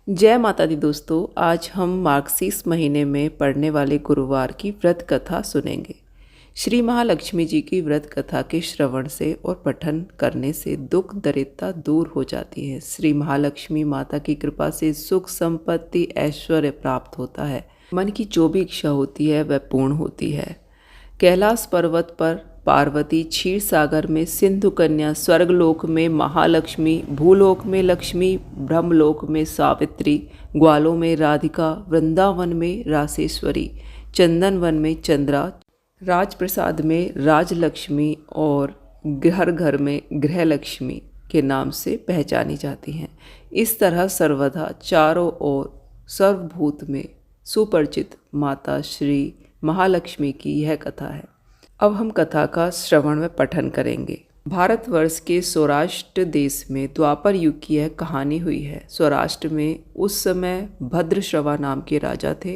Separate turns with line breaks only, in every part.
जय माता दी दोस्तों। आज हम मार्गशीर्ष महीने में पढ़ने वाले गुरुवार की व्रत कथा सुनेंगे। श्री महालक्ष्मी जी की व्रत कथा के श्रवण से और पठन करने से दुख दरिद्रता दूर हो जाती है। श्री महालक्ष्मी माता की कृपा से सुख संपत्ति ऐश्वर्य प्राप्त होता है। मन की जो भी इच्छा होती है वह पूर्ण होती है। कैलाश पर्वत पर पार्वती, क्षीर सागर में सिंधु कन्या, स्वर्गलोक में महालक्ष्मी, भूलोक में लक्ष्मी, ब्रह्मलोक में सावित्री, ग्वालों में राधिका, वृंदावन में रासेश्वरी, चंदनवन में चंद्रा, राजप्रसाद में राजलक्ष्मी और घर घर में गृहलक्ष्मी के नाम से पहचानी जाती हैं। इस तरह सर्वदा चारों ओर सर्वभूत में सुपरिचित माता श्री महालक्ष्मी की यह कथा है। अब हम कथा का श्रवण व पठन करेंगे। भारतवर्ष के सौराष्ट्र देश में द्वापर युग की यह कहानी हुई है। सौराष्ट्र में उस समय भद्रश्रवा नाम के राजा थे।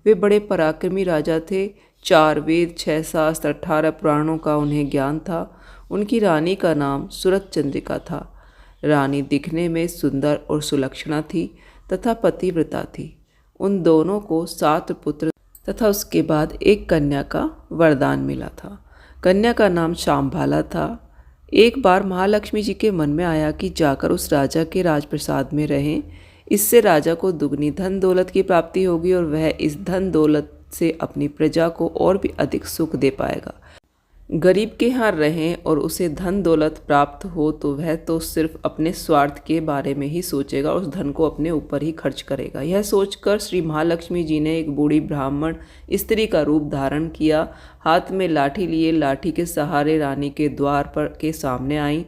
वे बड़े पराक्रमी राजा थे। 4 वेद, 6 शास्त्र, 18 पुराणों का उन्हें ज्ञान था। उनकी रानी का नाम सुरतचंद्रिका था। रानी दिखने में सुंदर और सुलक्षणा थी तथा पतिव्रता थी। उन दोनों को 7 पुत्र तथा उसके बाद एक कन्या का वरदान मिला था। कन्या का नाम शांभाला था। एक बार महालक्ष्मी जी के मन में आया कि जाकर उस राजा के राजप्रसाद में रहें। इससे राजा को दुगनी धन दौलत की प्राप्ति होगी और वह इस धन दौलत से अपनी प्रजा को और भी अधिक सुख दे पाएगा। गरीब के यहाँ रहें और उसे धन दौलत प्राप्त हो तो वह तो सिर्फ अपने स्वार्थ के बारे में ही सोचेगा और उस धन को अपने ऊपर ही खर्च करेगा। यह सोचकर श्री महालक्ष्मी जी ने एक बूढ़ी ब्राह्मण स्त्री का रूप धारण किया। हाथ में लाठी लिए लाठी के सहारे रानी के द्वार पर के सामने आई।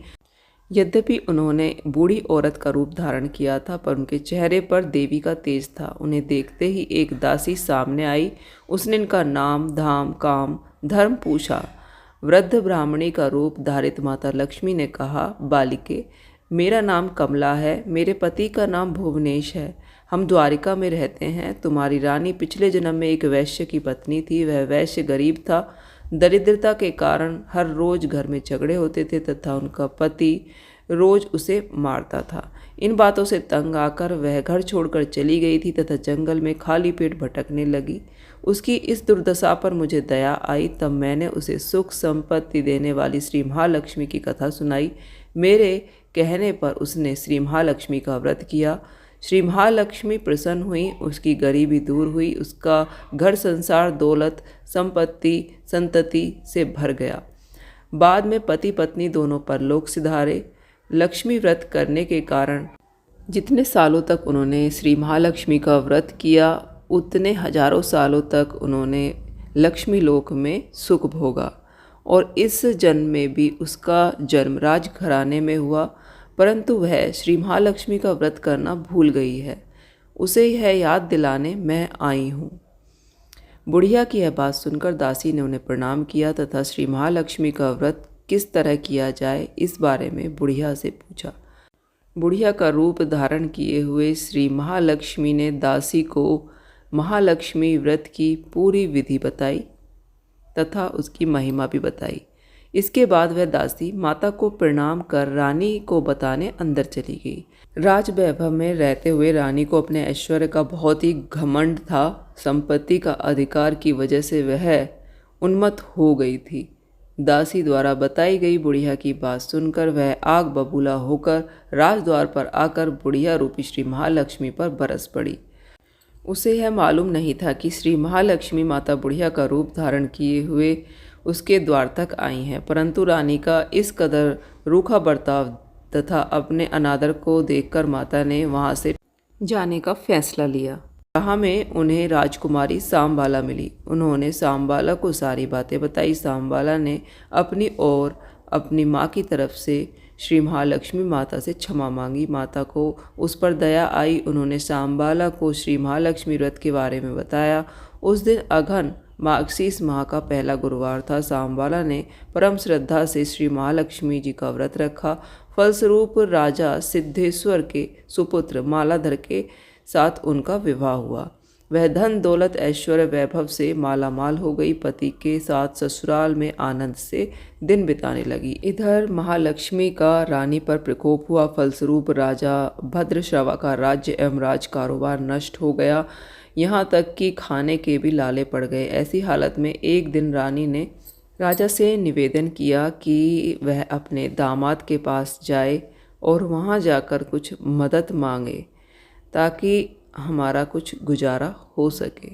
यद्यपि उन्होंने बूढ़ी औरत का रूप धारण किया था पर उनके चेहरे पर देवी का तेज था। उन्हें देखते ही एक दासी सामने आई। उसने इनका नाम, धाम, काम, धर्म पूछा। वृद्ध ब्राह्मणी का रूप धारित माता लक्ष्मी ने कहा, बालिके, मेरा नाम कमला है। मेरे पति का नाम भुवनेश है। हम द्वारिका में रहते हैं। तुम्हारी रानी पिछले जन्म में एक वैश्य की पत्नी थी। वह वैश्य गरीब था। दरिद्रता के कारण हर रोज घर में झगड़े होते थे तथा उनका पति रोज उसे मारता था। इन बातों से तंग आकर वह घर छोड़कर चली गई थी तथा जंगल में खाली पेट भटकने लगी। उसकी इस दुर्दशा पर मुझे दया आई। तब मैंने उसे सुख संपत्ति देने वाली श्री महालक्ष्मी की कथा सुनाई। मेरे कहने पर उसने श्री महालक्ष्मी का व्रत किया। श्री महालक्ष्मी प्रसन्न हुई। उसकी गरीबी दूर हुई। उसका घर संसार दौलत संपत्ति संतति से भर गया। बाद में पति पत्नी दोनों परलोक सिधारे। लक्ष्मी व्रत करने के कारण जितने सालों तक उन्होंने श्री महालक्ष्मी का व्रत किया उतने हजारों सालों तक उन्होंने लक्ष्मी लोक में सुख भोगा। और इस जन्म में भी उसका जन्म राजघराने में हुआ, परंतु वह श्री महालक्ष्मी का व्रत करना भूल गई है। उसे यह याद दिलाने मैं आई हूँ। बुढ़िया की यह बात सुनकर दासी ने उन्हें प्रणाम किया तथा श्री महालक्ष्मी का व्रत किस तरह किया जाए इस बारे में बुढ़िया से पूछा। बुढ़िया का रूप धारण किए हुए श्री महालक्ष्मी ने दासी को महालक्ष्मी व्रत की पूरी विधि बताई तथा उसकी महिमा भी बताई। इसके बाद वह दासी माता को प्रणाम कर रानी को बताने अंदर चली गई। राज वैभव में रहते हुए रानी को अपने ऐश्वर्य का बहुत ही घमंड था। संपत्ति का अधिकार की वजह से वह उन्मत्त हो गई थी। दासी द्वारा बताई गई बुढ़िया की बात सुनकर वह आग बबूला होकर राजद्वार पर आकर बुढ़िया रूपी श्री महालक्ष्मी पर बरस पड़ी। उसे यह मालूम नहीं था कि श्री महालक्ष्मी माता बुढ़िया का रूप धारण किए हुए उसके द्वार तक आई हैं, परंतु रानी का इस कदर रूखा बर्ताव तथा अपने अनादर को देखकर माता ने वहां से जाने का फैसला लिया। राह में उन्हें राजकुमारी सांबाला मिली। उन्होंने सांबाला को सारी बातें बताई। सांबाला ने अपनी ओर अपनी माँ की तरफ से श्री महालक्ष्मी माता से क्षमा मांगी। माता को उस पर दया आई। उन्होंने सांबाला को श्री महालक्ष्मी व्रत के बारे में बताया। उस दिन अघन मार्गशीर्ष माह का पहला गुरुवार था। सांबाला ने परम श्रद्धा से श्री महालक्ष्मी जी का व्रत रखा। फलस्वरूप राजा सिद्धेश्वर के सुपुत्र मालाधर के साथ उनका विवाह हुआ। वह धन दौलत ऐश्वर्य वैभव से मालामाल हो गई। पति के साथ ससुराल में आनंद से दिन बिताने लगी। इधर महालक्ष्मी का रानी पर प्रकोप हुआ। फलस्वरूप राजा भद्रश्रवा का राज्य एवं राज कारोबार नष्ट हो गया। यहाँ तक कि खाने के भी लाले पड़ गए। ऐसी हालत में एक दिन रानी ने राजा से निवेदन किया कि वह अपने दामाद के पास जाए और वहाँ जाकर कुछ मदद मांगे ताकि हमारा कुछ गुजारा हो सके।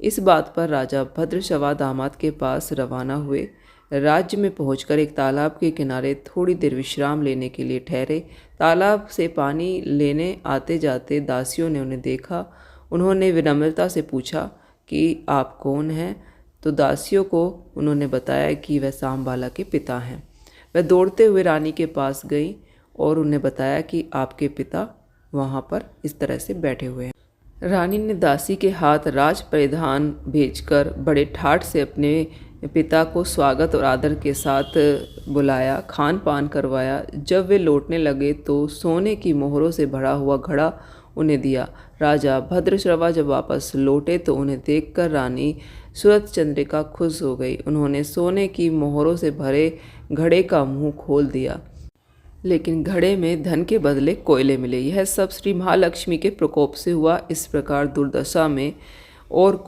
इस बात पर राजा भद्रश्रवा दामाद के पास रवाना हुए। राज्य में पहुंचकर एक तालाब के किनारे थोड़ी देर विश्राम लेने के लिए ठहरे। तालाब से पानी लेने आते जाते दासियों ने उन्हें देखा। उन्होंने विनम्रता से पूछा कि आप कौन हैं? तो दासियों को उन्होंने बताया कि वह सांबाला के पिता हैं। वह दौड़ते हुए रानी के पास गई और उन्हें बताया कि आपके पिता वहाँ पर इस तरह से बैठे हुए हैं। रानी ने दासी के हाथ राज परिधान भेजकर बड़े ठाठ से अपने पिता को स्वागत और आदर के साथ बुलाया, खान पान करवाया। जब वे लौटने लगे तो सोने की मोहरों से भरा हुआ घड़ा उन्हें दिया। राजा भद्रश्रवा जब वापस लौटे तो उन्हें देखकर रानी सूरत चंद्रिका खुश हो गई। उन्होंने सोने की मोहरों से भरे घड़े का मुंह खोल दिया, लेकिन घड़े में धन के बदले कोयले मिले। यह सब श्री महालक्ष्मी के प्रकोप से हुआ। इस प्रकार दुर्दशा में और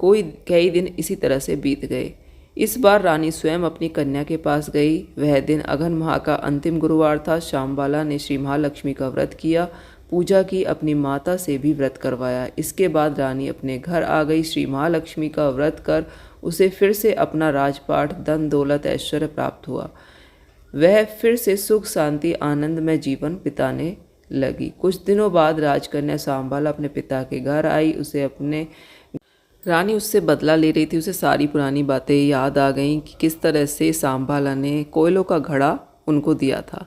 कई दिन इसी तरह से बीत गए। इस बार रानी स्वयं अपनी कन्या के पास गई। वह दिन अघन माह का अंतिम गुरुवार था। श्यामबाला ने श्री महालक्ष्मी का व्रत किया, पूजा की, अपनी माता से भी व्रत करवाया। इसके बाद रानी अपने घर आ गई। श्री महालक्ष्मी का व्रत कर उसे फिर से अपना राजपाट, धन दौलत ऐश्वर्य प्राप्त हुआ। वह फिर से सुख शांति आनंद में जीवन बिताने लगी। कुछ दिनों बाद राजकन्या सांबाला अपने पिता के घर आई। रानी उससे बदला ले रही थी। उसे सारी पुरानी बातें याद आ गईं कि किस तरह से सांबाला ने कोयलों का घड़ा उनको दिया था।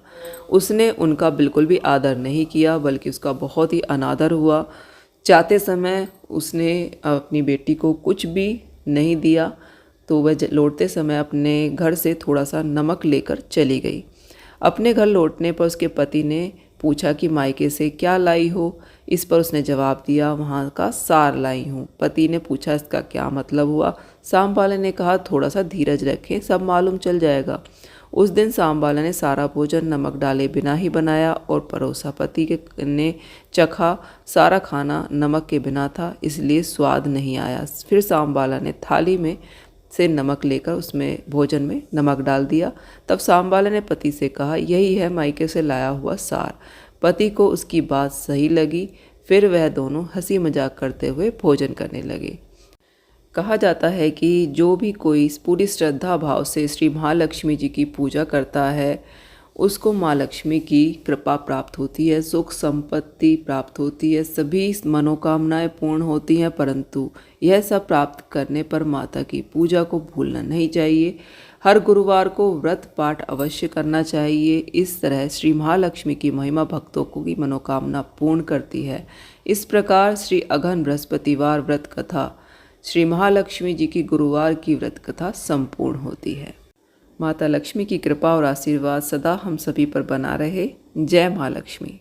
उसने उनका बिल्कुल भी आदर नहीं किया, बल्कि उसका बहुत ही अनादर हुआ। जाते समय उसने अपनी बेटी को कुछ भी नहीं दिया, तो वह लौटते समय अपने घर से थोड़ा सा नमक लेकर चली गई। अपने घर लौटने पर उसके पति ने पूछा कि मायके से क्या लाई हो? इस पर उसने जवाब दिया, वहाँ का सार लाई हूँ। पति ने पूछा इसका क्या मतलब हुआ? सांबाला ने कहा थोड़ा सा धीरज रखें, सब मालूम चल जाएगा। उस दिन सांबाला ने सारा भोजन नमक डाले बिना ही बनाया और परोसा। पति ने चखा, सारा खाना नमक के बिना था, इसलिए स्वाद नहीं आया। फिर सांबाला ने थाली में से नमक लेकर उसमें भोजन में नमक डाल दिया। तब सांबाला ने पति से कहा यही है मायके से लाया हुआ सार। पति को उसकी बात सही लगी। फिर वह दोनों हंसी मजाक करते हुए भोजन करने लगे। कहा जाता है कि जो भी कोई पूरी श्रद्धा भाव से श्री महालक्ष्मी जी की पूजा करता है उसको माँ लक्ष्मी की कृपा प्राप्त होती है, सुख संपत्ति प्राप्त होती है, सभी मनोकामनाएं पूर्ण होती हैं। परंतु यह सब प्राप्त करने पर माता की पूजा को भूलना नहीं चाहिए। हर गुरुवार को व्रत पाठ अवश्य करना चाहिए। इस तरह श्री महालक्ष्मी की महिमा भक्तों की मनोकामना पूर्ण करती है। इस प्रकार श्री अघन बृहस्पतिवार व्रत कथा, श्री महालक्ष्मी जी की गुरुवार की व्रत कथा संपूर्ण होती है। माता लक्ष्मी की कृपा और आशीर्वाद सदा हम सभी पर बना रहे। जय माँ लक्ष्मी।